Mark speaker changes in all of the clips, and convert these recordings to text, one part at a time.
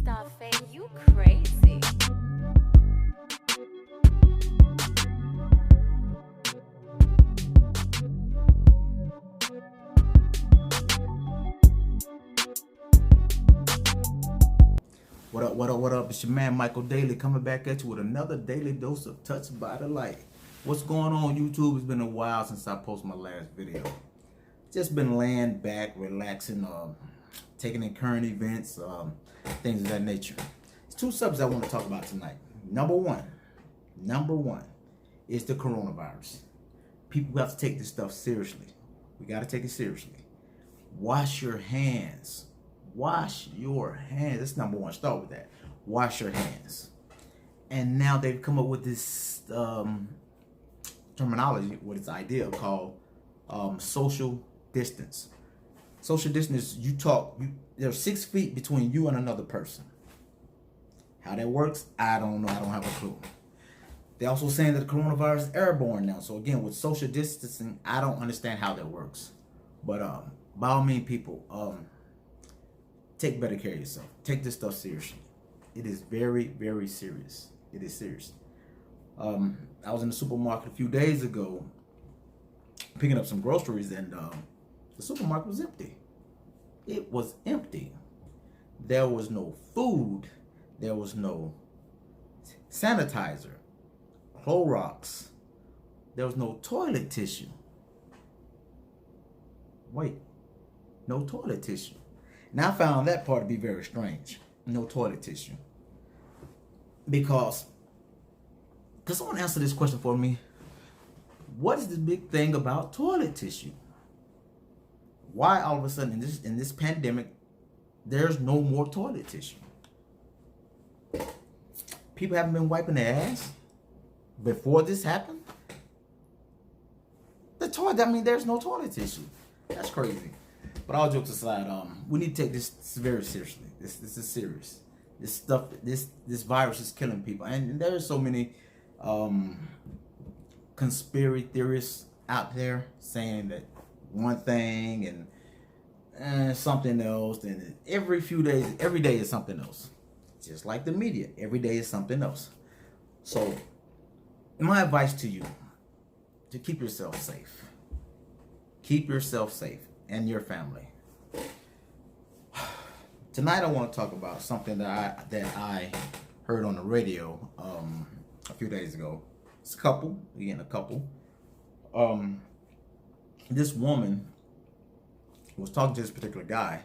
Speaker 1: Stop fake, you crazy.
Speaker 2: What up, what up, what up? It's your man Michael Daly coming back at you with another daily dose of Touched by the Light. What's going on YouTube? It's been a while since I posted my last video. Just been laying back, relaxing, taking in current events, things of that nature. There's two subjects I want to talk about tonight. Number one is the coronavirus. People have to take this stuff seriously. We got to take it seriously. Wash your hands. Wash your hands. That's number one. Start with that. Wash your hands. And now they've come up with this terminology, what it's idea called social distance. Social distance, there's 6 feet between you and another person. How that works, I don't know. I don't have a clue. They're also saying that the coronavirus is airborne now. So again, with social distancing, I don't understand how that works. But by all means, people, take better care of yourself. Take this stuff seriously. It is very, very serious. It is serious. I was in the supermarket a few days ago picking up some groceries, and the supermarket was empty. It was empty. There was no food. There was no sanitizer, Clorox. There was no toilet tissue. Wait, no toilet tissue. Now I found that part to be very strange. No toilet tissue. Because, could someone answer this question for me? What is the big thing about toilet tissue? Why all of a sudden in this pandemic, there's no more toilet tissue? People haven't been wiping their ass before this happened? There's no toilet tissue. That's crazy. But all jokes aside, we need to take this very seriously. This is serious. This virus is killing people, and there are so many conspiracy theorists out there saying that one thing and something else, and every day is something else. Just like the media, every day is something else. So, my advice to you: to keep yourself safe. Keep yourself safe and your family. Tonight I want to talk about something that I heard on the radio a few days ago. It's a couple. This woman was talking to this particular guy.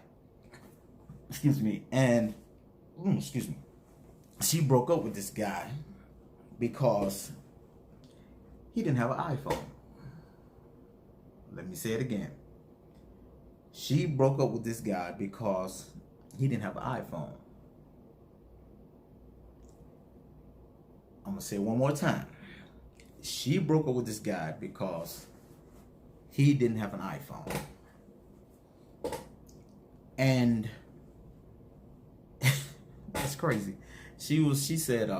Speaker 2: And she broke up with this guy because he didn't have an iPhone. Let me say it again. She broke up with this guy because he didn't have an iPhone. I'm going to say it one more time. She broke up with this guy because he didn't have an iPhone. And that's crazy. She said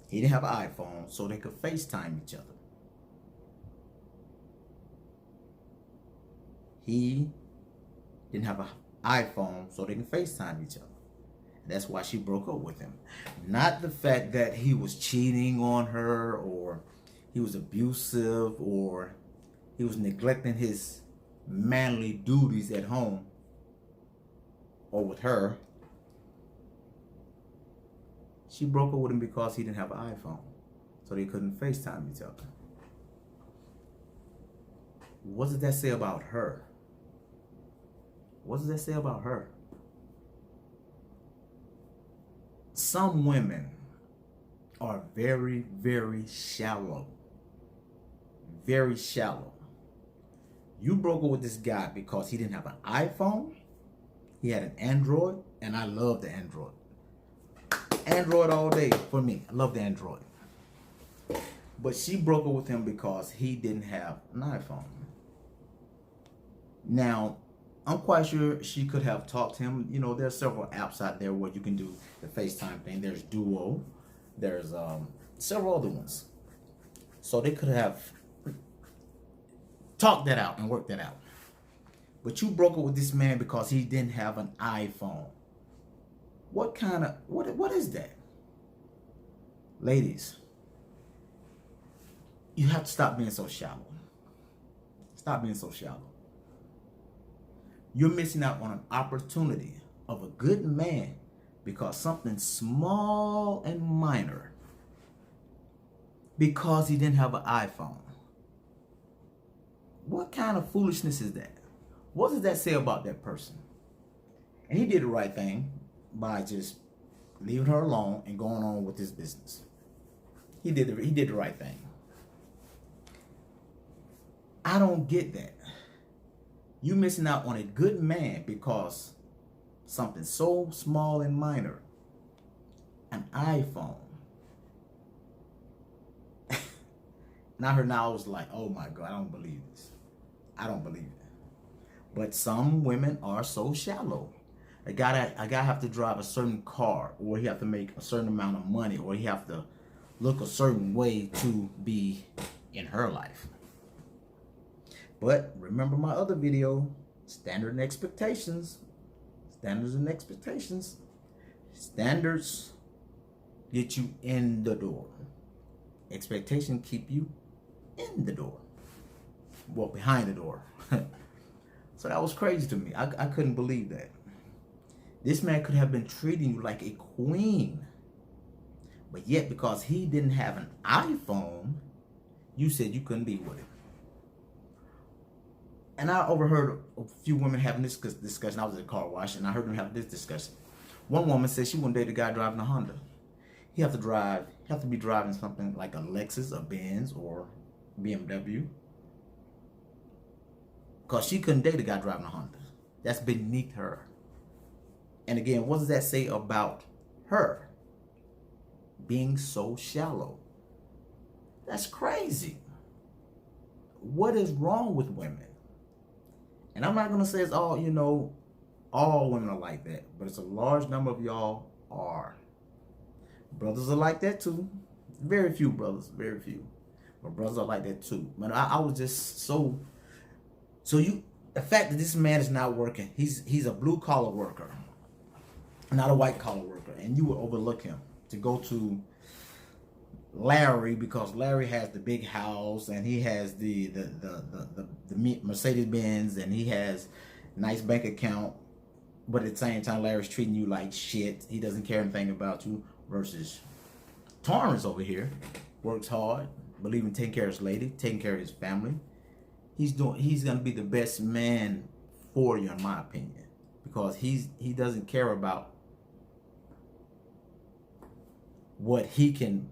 Speaker 2: he didn't have an iPhone, so they could FaceTime each other. He didn't have an iPhone, so they can FaceTime each other. That's why she broke up with him. Not the fact that he was cheating on her, or he was abusive, or he was neglecting his manly duties at home or with her. She broke up with him because he didn't have an iPhone, so they couldn't FaceTime each other. What does that say about her? What does that say about her? Some women are very, very shallow. Very shallow. You broke up with this guy because he didn't have an iPhone. He had an Android, and I love the Android. Android all day for me. I love the Android. But she broke up with him because he didn't have an iPhone. Now, I'm quite sure she could have talked to him. You know, there's several apps out there where you can do the FaceTime thing. There's Duo. There's several other ones. So they could have talked that out and worked that out. But you broke up with this man because he didn't have an iPhone. What is that? Ladies, you have to stop being so shallow. Stop being so shallow. You're missing out on an opportunity of a good man because something small and minor, because he didn't have an iPhone. What kind of foolishness is that? What does that say about that person? And he did the right thing by just leaving her alone and going on with his business. He did the right thing. I don't get that. You missing out on a good man because something so small and minor, an iPhone. And I heard now, I was like, oh my God, I don't believe this. I don't believe it. But some women are so shallow. A guy have to drive a certain car, or he have to make a certain amount of money, or he have to look a certain way to be in her life. But remember my other video, standard and expectations. Standards and expectations. Standards get you in the door. Expectations keep you in the door. Well, behind the door. So that was crazy to me. I couldn't believe that. This man could have been treating you like a queen. But yet, because he didn't have an iPhone, you said you couldn't be with him. And I overheard a few women having this discussion. I was at a car wash, and I heard them have this discussion. One woman said she wouldn't date a guy driving a Honda. He have to be driving something like a Lexus, a Benz, or BMW. Because she couldn't date a guy driving a Honda. That's beneath her. And again, what does that say about her? Being so shallow. That's crazy. What is wrong with women? And I'm not going to say it's all, all women are like that. But it's a large number of y'all are. Brothers are like that too. Very few brothers, very few. But brothers are like that too. But I was just so the fact that this man is not working, he's a blue collar worker, not a white collar worker, and you would overlook him to go to Larry because Larry has the big house and he has the Mercedes Benz and he has a nice bank account, but at the same time Larry's treating you like shit. He doesn't care anything about you. Versus Torrance over here works hard, believe in taking care of his lady, taking care of his family. He's gonna be the best man for you, in my opinion, because he doesn't care about what he can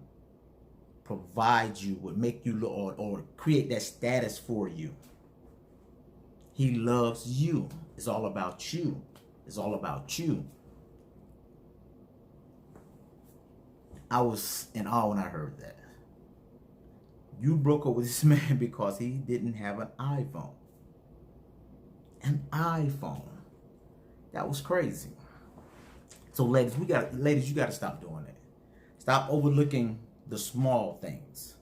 Speaker 2: provide you, would make you look or create that status for you. He loves you. It's all about you. It's all about you. I was in awe when I heard that. You broke up with this man because he didn't have an iPhone. An iPhone. That was crazy. So ladies, you gotta stop doing that. Stop overlooking the small things.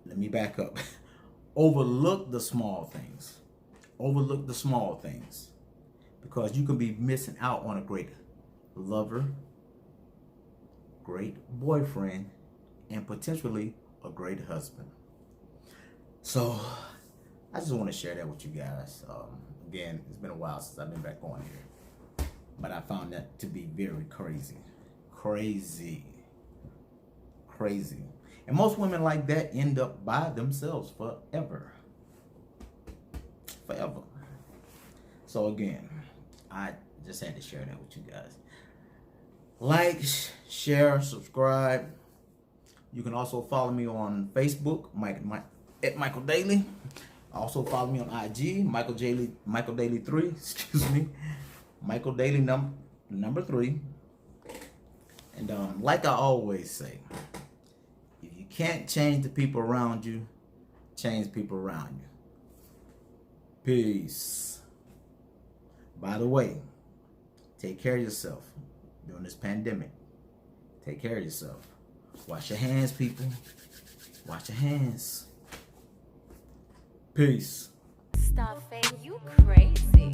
Speaker 2: Let me back up. Overlook the small things. Overlook the small things. Because you can be missing out on a great lover, great boyfriend, and potentially a great husband. So I just want to share that with you guys. Again, it's been a while since I've been back on here, but I found that to be very crazy. And most women like that end up by themselves forever. So again, I just had to share that with you guys. Like, share, subscribe. You can also follow me on Facebook, at Michael Daly. Also follow me on IG, Michael Daly 3. Excuse me, Michael Daly number 3. And like I always say, if you can't change the people around you, change people around you. Peace. By the way, take care of yourself during this pandemic. Take care of yourself. Wash your hands, people. Wash your hands. Peace.
Speaker 1: Stop it, you crazy.